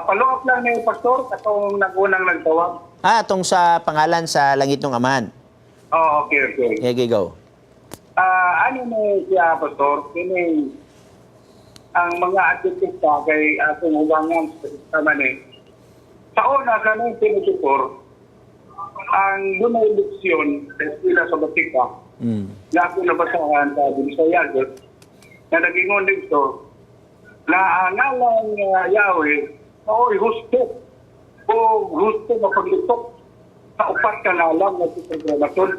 Follow up lang na yung pastor, katong nag-unang nagtawag. Atong sa pangalan sa langit ng Aman. Okay. Okay, go. Ano na siya, pastor? Kini ang mga artista kay atong hubangan sa mani. Sa una, kanong tinututor, ang dunay leksyon sa eskwela sa Batika, na ako nabasahan sa Bilisayagot, na nag-ingon dito, na ang ngalan Yahweh, oy husto, o husto na paglitok sa upat ka ngalan na sa programasyon.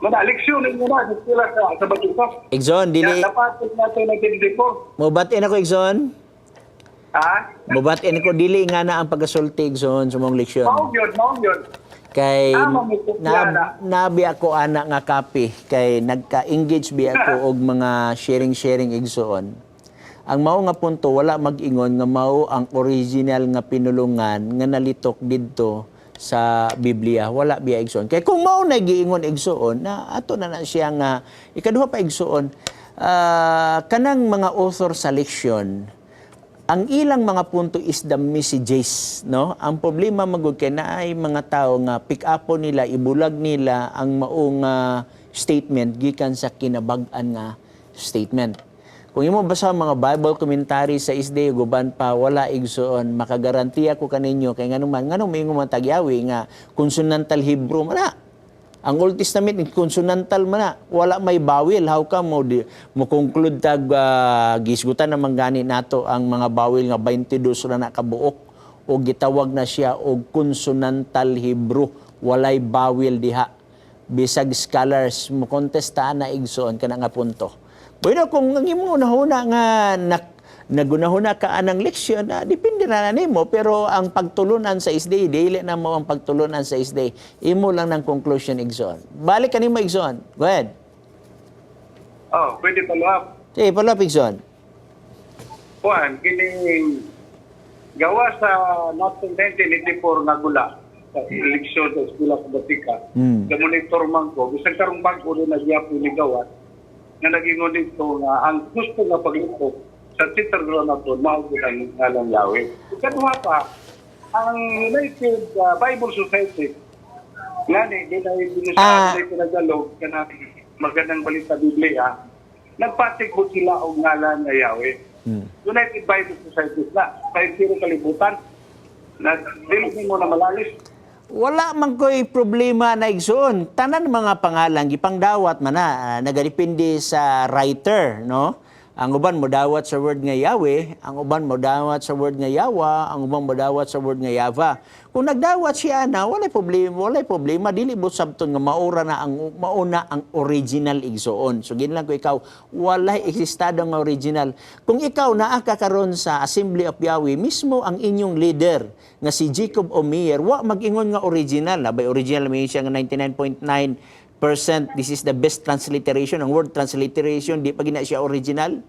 Mga leksyon ninyo na, eskwela sa Batika. Exon, dili... Dapat natin nag-report. Mubatin ako, Exon. Ha? Mubatin ako, dili nga na ang pagkasulti, Exon, sa mong leksyon. Mao yun. Kay Tama, nabi ako anak nga kapi kay nagka-engage bi ako og mga sharing igsoon. Ang mao nga punto wala mag-ingon nga mao ang original nga pinulungan nga nalitok didto sa Biblia, wala biya igsoon. Kay kung mao na giingon igsoon na ato na siya nga ikaduha pa igsoon, kanang mga author sa leksyon, ang ilang mga punto is the messages, no? Ang problema magud kay naay mga tao nga pick up nila, ibulag nila ang maong statement gikan sa kinabag-an nga statement. Kung imo basa mga Bible commentary sa isday guban pa wala igsoon, makagarantiya ko kaninyo kay nganong mingon man tagyawi nga consonantal Hebrew man. Ang Old Testament, consonantal man na. Wala may bawil. How come mo conclude tag gisgutan naman gani nato ang mga bawil nga 22 na nakabuok o gitawag na siya og consonantal Hebrew. Walay bawil diha. Bisag scholars mo kontestaan na igsoon kana nga punto. Bueno, kung ang imo unahuna nga nagunahuna ka anang leksyon, depende na nimo, pero ang pagtulunan sa isday, dili na mo ang pagtulunan sa isday, imo lang ng conclusion, Igsoon. Balik ka nimo, Igsoon. Go ahead. Pwede follow up. Sige, follow up, Igsoon. Juan, kining gawa sa natin 1984 na gula sa eleksyon sa eskwela sa Batika. Sa monitor man ko, isang karong bago rin nagyapo ni gawa na nag-ingon dito nga ang gusto nga paglipok sa Twitter na ito, maugod ang ngalang Yahweh. Ikaduha pa, ang United Bible Society, nga di na yung pinagalo, na magandang balita Biblia, nagpatikot sila o ngalan na Yahweh. United Bible Society na, kahit sino kalibutan, na dili mo na malalis. Wala man ko'y problema na igsoon. Tanan mga pangalan, gipangdawat man na, nagadepende sa writer, no? Ang uban mo dawat sa word nga Yahweh, ang uban mo dawat sa word nga Yawa, ang uban mo dawat sa word nga Yava. Kung nagdawat siya na, walay problema, dili mo sabton nga mauna ang original igsoon. So ginlang ko ikaw, walay eksistado nga original. Kung ikaw naa ka karon sa Assembly of Yahweh, mismo ang inyong leader nga si Jacob Omier, wa mag-ingon nga original, labay original may siya nga 99.9%, this is the best transliteration. Ang word transliteration, di pa gina siya original.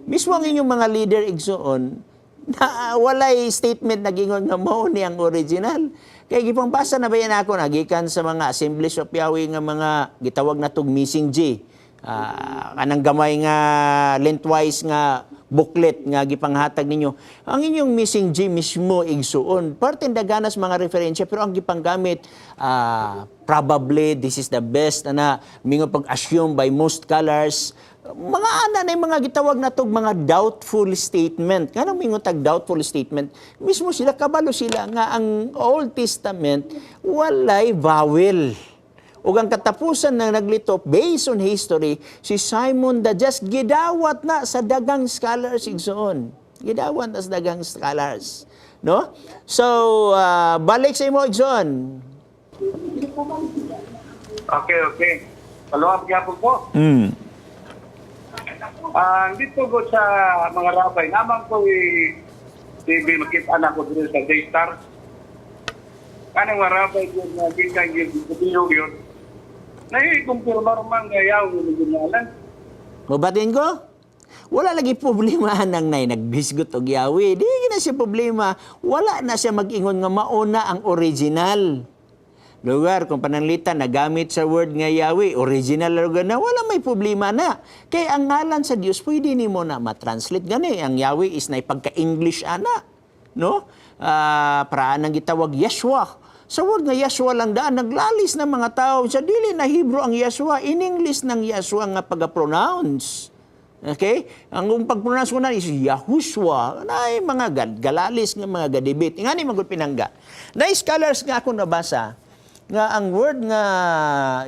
Mismo ang inyong mga leader igsoon, na walay statement na gingon nga mao ni ang original. Kaya gipambasa na ba yan ako, nagikan sa mga Assemblies of Yahweh nga mga gitawag na tog missing J. Kanang gamay nga lengthwise nga booklet nga gipanghatag ninyo. Ang inyong missing G mismo igsuon. Parte daganas mga referensya pero ang gipanggamit probably this is the best na mingo pag-assume by most scholars. Mga ana na mga gitawag na tog mga doubtful statement. Kanang mingo tag doubtful statement, mismo sila kabalo sila nga ang Old Testament walay vowel. Ug ang katapusan na naglitop based on history, si Simon the Just gidawat na sa dagang scholars igsoon. Gidawat na sa dagang scholars, no? So balik sa imo igsoon. Okay. Follow up gyapon po. Dito ko sa mga rabay, naman ko TV makita anak ko dito sa Daystar. Kanang mga rabay yun na gikan yun. Nai-kumpirma naman ngayaw yung ginalan. Mabatin ko? Wala lagi problema nang nagbisgot og Yahweh. Di na siya problema. Wala na siya mag-ingon nga mauna ang original. Lugar, kung pananglitan, nagamit sa word nga Yahweh, original lugar na, wala may problema na. Kaya ang ngalan sa Diyos, pwede ni mo na matranslate gani. Ang Yahweh is na ipagka-English ana. no? Paraan ang gitawag Yeshua. Sa word nga Yeshua lang daan, naglalis ng mga tao. Sa dili na Hebrew ang Yeshua, in English ng Yeshua nga pag-pronounce. Okay? Ang pag-pronounce ko na is Yahushua. Na mga galalis nga mga gadibit. Nga ni magud pinangga. Na scholars nga ako nabasa nga ang word nga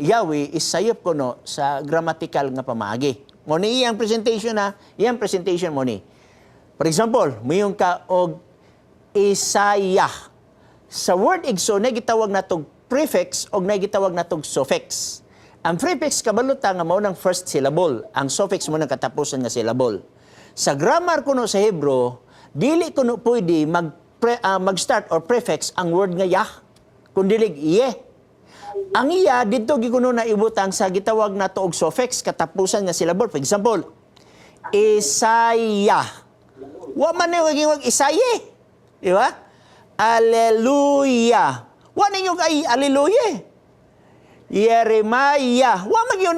Yahweh is sayop ko no sa grammatical nga pamaagi. Mo ni iyang presentation na, iyang presentation mo ni. For example, mayong ka og Isaiah. Sa word igso, na gitawag na tog prefix o na gitawag na tog suffix. Ang prefix kabaluta nga mao ng first syllable. Ang suffix mo ng katapusan nga syllable. Sa grammar kuno sa Hebrew, dili kuno pwede mag-start or prefix ang word nga yah. Kundi iye. Ang iya dito gikuno na ibutang sa gitawag na to og suffix katapusan nga syllable. For example, Isaiah. Wa man ni wag Isaiah. Di ba? Alleluia. Wa ninyo kay Alleluia. Jeremiah. Wa man yun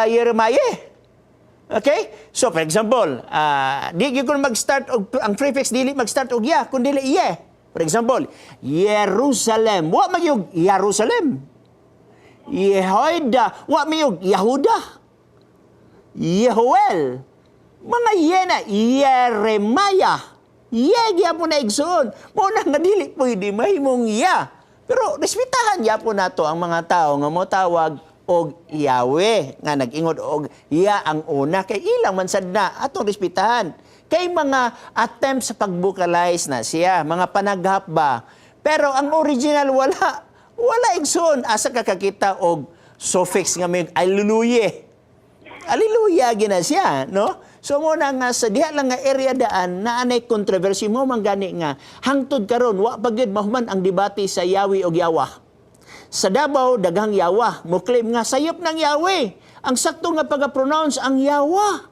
Jeremiah. Okay? So, for example, di gyud mag-start og ang prefix dili mag-start og ya, kundi iye. For example, Jerusalem. Wa man yung Jerusalem. Yehoida. Wa man yung Yehuda. Yehoel. Mga yena. Jeremiah. Iya po na igsoon. Muna nga dili pwede mahimong iya. Pero respetahan po nato ang mga tao nga mo tawag og Yahweh. Nga nag-ingod og iya ang una. Kay ilang man sad na atong respetahan. Kay mga attempts sa pag-vocalize na siya. Mga panaghap ba. Pero ang original wala. Wala igsoon. Asa kakakita og suffix nga may Alleluia. Alleluia gina siya, no? So muna nga sa diha lang nga area daan na anay controversy mo manggani nga hangtod karon wa pagyud mahuman ang debate sa Yahweh o Yawah. Sa Davao daghang Yawah mo claim nga sayop ng Yahweh. Ang sakto nga pag-pronounce ang Yawah.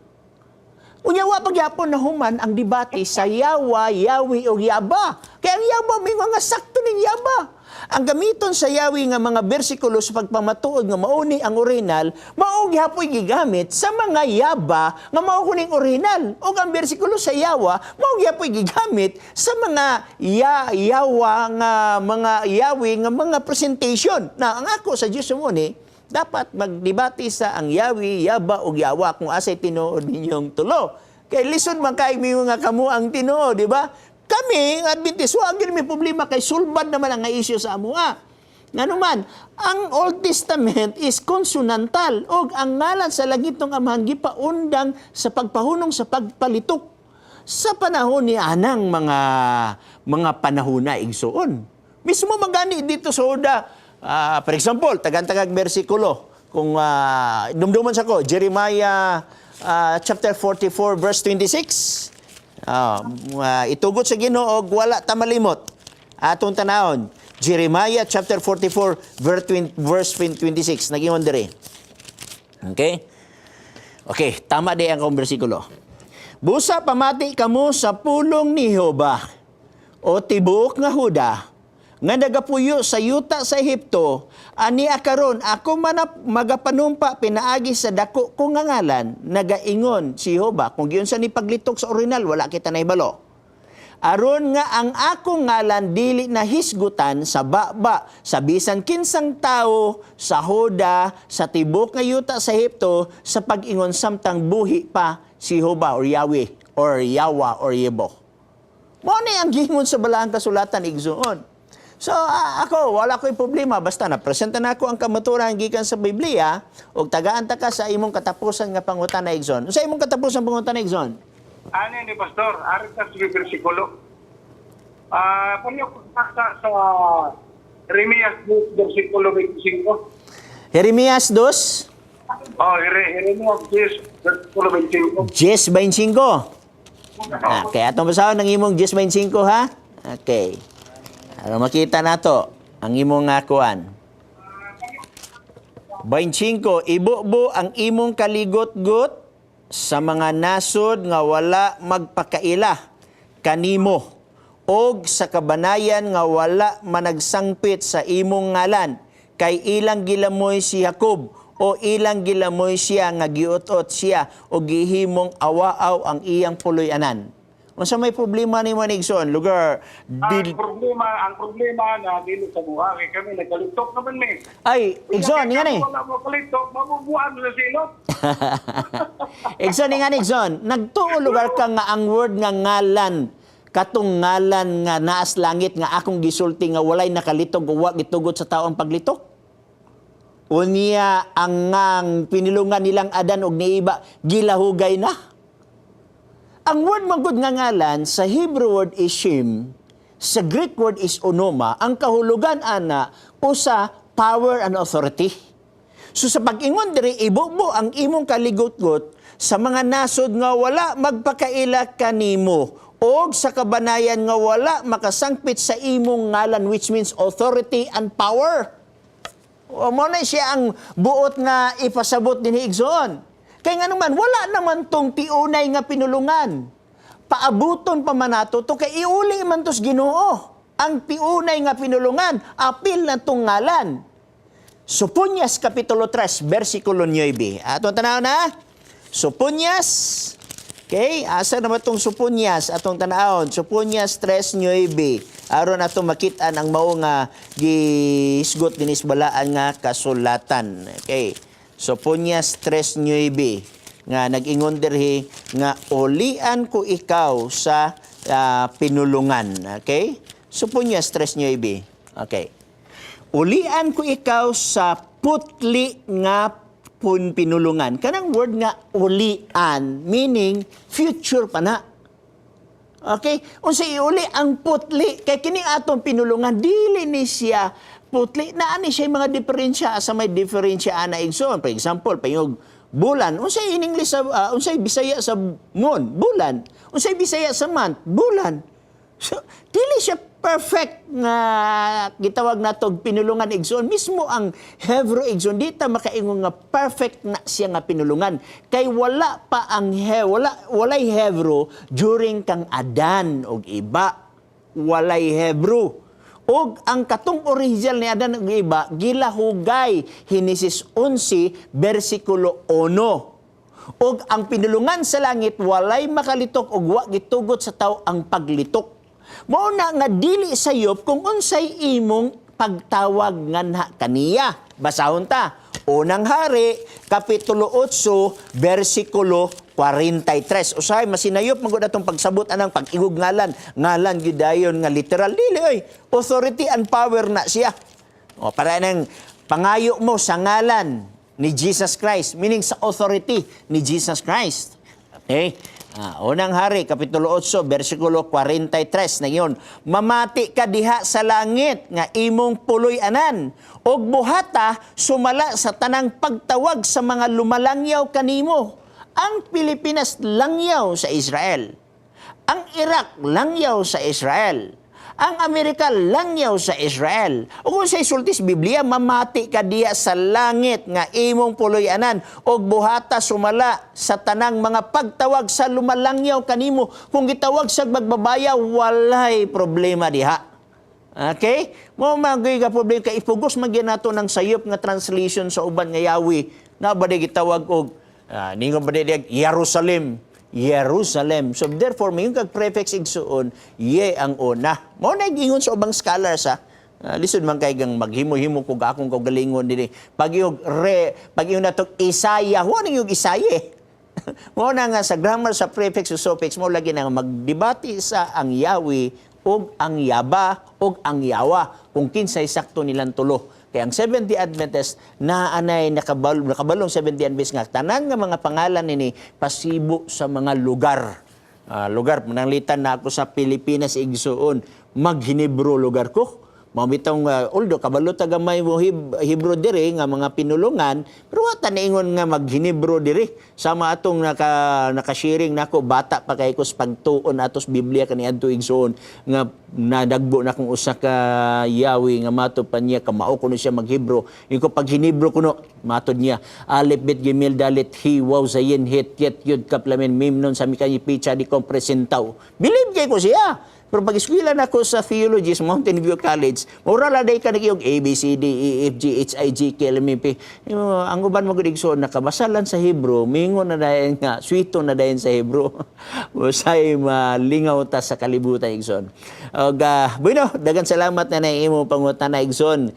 Unya wa pagyapon na human ang debate sa Yawah, Yahweh o Yaba. Kaya ang Yaba may mga sakto ning Yaba. Ang gamiton sa Yahweh nga mga bersikulo sa pagpamatuod nga mauni ang original, mao gyapon gigamit sa mga Yaba nga mao kuning original. O ang bersikulo sa Yawa, mao gyapon gigamit sa mga Yawa nga mga Yahweh nga mga presentation. Na ang ako sa Diyos mo ni, dapat magdebate sa ang Yahweh, Yaba o Yawa kung asay tinuod ninyong tulo. Kay listen man kay mga kamo ang tinuod, di ba? Kami, Adventist, wag yun may problema kay sulbad naman ang issue sa amua. Nga naman, ang Old Testament is konsonantal o ang ngalan sa langit ng amahan gipaundang sa pagpahunong sa pagpalitok sa panahon ni anang mga panahon na igsoon. Mismo magani dito sa Oda, for example, tagantagag bersikulo, kung dumduman sa ko, Jeremiah chapter 44 verse 26, itugot sa Ginoo og wala ta malimot. Atong tanawon, Jeremiah chapter 44 verse 26 nagingon diri. Okay? Okay, tama di ang bersikulo. Busa pamati kamo sa pulong ni Jehova o tibuok nga Huda nga nagapuyo sa yuta sa Ehipto, ani akaron ako man magapanumpa pinaagi sa dako kong nga ngalan, nagaingon si Jehova. Kung giyon sa ni paglitok sa original, wala kita nahibalo. Aron nga ang akong ngalan dili na hisgutan sa baba, sa bisan kinsang tao, sa Huda, sa tibok nga yuta sa Ehipto, sa pag-ingon samtang buhi pa si Jehova or Yahweh or Yawa or Yebo. Mo ni ang gingon sa balaang kasulatan igsuon. So, ako, wala ko'y problema. Basta napresenta na ako ang kamaturan gikan sa Biblia o tagaan ta ka sa imong katapusan nga pangutana igsoon. Sa imong katapusan pangutana igsoon? Ano ni Pastor? Arit na sa bersikulo. Panyo ko sa Jeremias 2, versikulo 25. Jeremias 2? Jeremias 10, versikulo 25. 10:25. Okay, atong basahon ng imong 10:25 ha? Okay. Para makita nato ang imong kuan. 25, ibubo ang imong kaligot-got sa mga nasod nga wala magpakaila kanimo og sa kabanayan nga wala managsangpit sa imong ngalan kay ilang gilamoy si Jacob o ilang gilamoy siya nga giutot siya o gihimong awaaw ang iyang puloy-anan. Unsa may problema ni Manigson? Lugar, Ang problema na dili sa buha kay kami nagkalitok naman mi. ay, Igson, nga ni. Wala mo kalitok, mabubuan mo sa silot. Igson, nga ni, Igson. Nagtuo lugar ka nga ang word nga ngalan, katong ngalan nga naas langit nga akong gisulti nga walay nakalitog o wa gitugot sa tao ang paglitok. Unya ang pinilungan nilang Adan og niiba gilahugay na. Ang word magud nga ngalan sa Hebrew word is Shem, sa Greek word is onoma, ang kahulugan ana usa power and authority. So sa pag-ingon diri ibubo ang imong kaligot-got sa mga nasod nga wala magpakaila kanimo o sa kabanayan nga wala makasangpit sa imong ngalan, which means authority and power. O mo na siya ang buot nga ipasabot dinhi Igsoon. Kaya nga naman, wala naman tong piunay nga pinulungan. Paabuton pa man nato to kay iuli man tos Ginoo. Ang piunay nga pinulungan, apil na tong ngalan. Supunyas Kapitulo 3, versikulo 9. Atong tanaw na. Supunyas. Okay, asa naman tong Supunyas atong tanawon? Supunyas 3:9. Aron ato makit-an ang mao nga gisgot dinis balaan nga kasulatan. Okay. Supunyas 3:9 nga nag-ingon dirhi nga ulian ko ikaw sa pinulungan. Okay? Supunyas 3:9. Okay. Ulian ko ikaw sa putli nga pinulungan. Kanang word nga ulian, meaning future pa na. Okay? Unsay iuli ang putli, kay kini atong pinulungan, dili ni siya putli. Naani siya mga diferensya sa may diferensya ana Igsoon. For example, payog bulan. Unsay in English unsay Bisaya sa moon? Bulan. Unsay Bisaya sa month? Bulan. So, dili siya perfect nga gitawag natog pinulungan Igsoon. Mismo ang Hebrew Igsoon dita makaingon nga perfect na siya nga pinulungan. Kay wala pa ang walay Hebrew during kang Adan og iba. Walay Hebrew. Og ang katong original ni Adan og iba gilahugay Henesis 11 bersikulo 1. Og ang pinulungan sa langit walay makalitok og wa gitugot sa tao ang paglitok. Mao na nga dili sayop kung unsay imong pagtawag nga kaniya. Basahon ta. Unang Hari, Kapitulo 8, versikulo 43. Usahay, masinayop magod atong pagsabot anang pag-ingog ngalan. Ngalan gyudayon nga literal. Dili, oy. Authority and power na siya. O, para nang pangayo mo sa ngalan ni Jesus Christ, meaning sa authority ni Jesus Christ. Okay? Unang Hari, Kapitulo 8, versikulo 43, na yun, mamati ka diha sa langit, nga imong puloy-anan, og buhata sumala sa tanang pagtawag sa mga lumalangyaw kanimo. Ang Pilipinas langyaw sa Israel. Ang Iraq langyaw sa Israel. Ang Amerika langyaw sa Israel. O kung sa isultis Biblia, mamati ka diya sa langit nga imong puloy-anan og buhata sumala sa tanang mga pagtawag sa lumalangyaw kanimo. Kung gitawag sa magbabaya, walay problema diha. Okay? Mo magay ka problema kay ipugos magyan nato ng sayop nga translation sa uban nga Yahweh na ba di gitawag og ningon ba di Jerusalem. Jerusalem. So therefore, may yung kag-prefix Igsoon, ye ang una. Mo na gingon sa ubang scholars lisod man kay gang maghimo-himo kog akong kagalingon dinhi. Pag yung nato Isaiah, ho ning yung Isaiah. Mo na nga sa grammar sa prefix o suffix mo lagi nang magdebate sa ang Yahweh og ang Yaba og ang Yawa kung kinsay sakto nilang tulo. Kaya ang 70 Adventist naanay nakabalong 70 Adventist nga tanan nga mga pangalan nini pasibo sa mga lugar. Lugar mananglitan na ako sa Pilipinas Igsoon, maghinebro lugar ko. Mamitong although kabalo tagamay mo Hebrew diri nga mga pinulungan, pero wata niingon nga maghinebro diri. Sama atong nakasharing nako bata pa kay ko sa pagtuon atos Biblia kaniadto Igsoon nga nadagbo na kong usa ka Yahweh nga mato pa niya kamao kuno siya maghebro. Iko pag hinebro kuno matod niya. Alip bit gimil dalit hiwaw zayin hit yet yud kaplamen mim nun sa mikanyi picha di kompresentaw. Believe kay ko siya. Pero pag iskwila na ko sa theology sa Mountain View College, mura la day ka nagyog A, B, C, D, E, F, G, H, I, J, K, L, M, N, P. Ang uban mo gudigsoon, nakabasalan sa Hebrew, mingon na dayon nga, sweeto na dayon sa Hebrew. Usay malingaw ta sa kalibutan, Igsoon. Bueno, dagan salamat na imo pangutan na Igsoon.